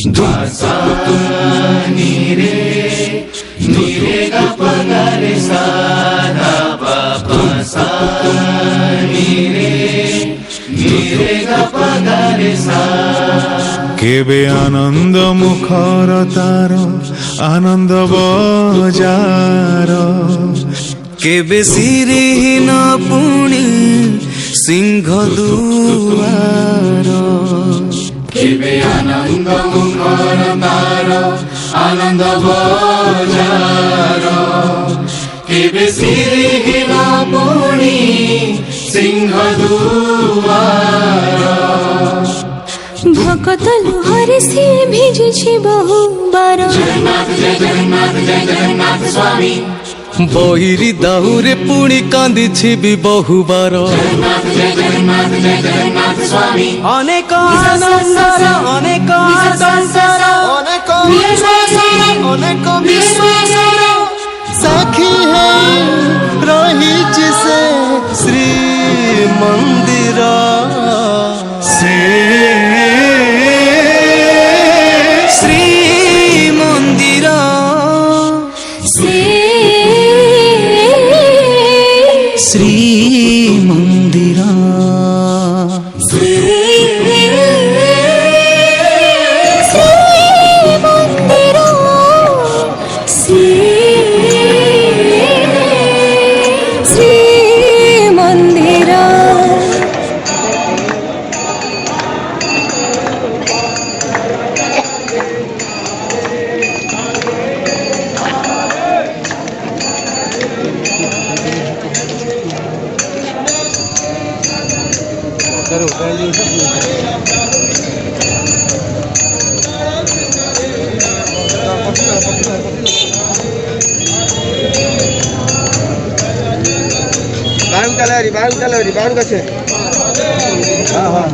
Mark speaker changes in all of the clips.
Speaker 1: सा नी रे गा प गा रे सा धा पा पा सा नी रे गा प गा रे सा।
Speaker 2: केबे आनंद मुखर तार आनंद बजार केबे सिरिहीन पुणी सिंह दुआर
Speaker 1: केबे आनंद मुखर तार आनंद बजार केबे सिरिहीन पुणी सिंह दुआर।
Speaker 3: भकत लुहरे से भिजिछि बहु बार
Speaker 1: जगन्नाथ जय जगन्नाथ जय जगन्नाथ स्वामी
Speaker 2: बहिरी दाहुरे पुणी कांदिछि भी बहुबार
Speaker 1: जगन्नाथ जय जगन्नाथ जय जगन्नाथ स्वामी
Speaker 2: अनेक आनंदर अनेक आनंदर अनेक अनेक विश्वासर साखी है रहिछि से श्री मंदिर श्री मंदिर श्री मंदिर
Speaker 4: बाहर का हाँ हाँ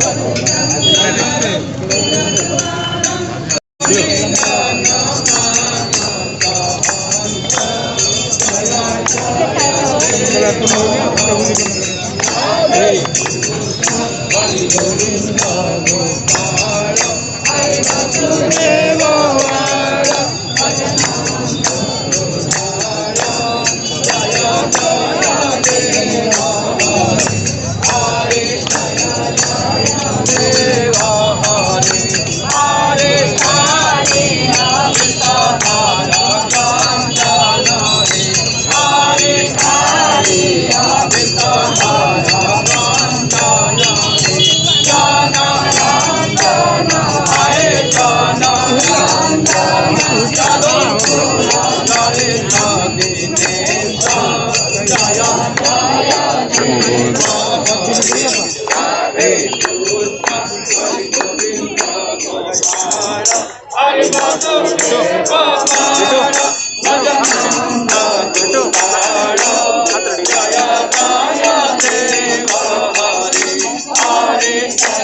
Speaker 1: हरे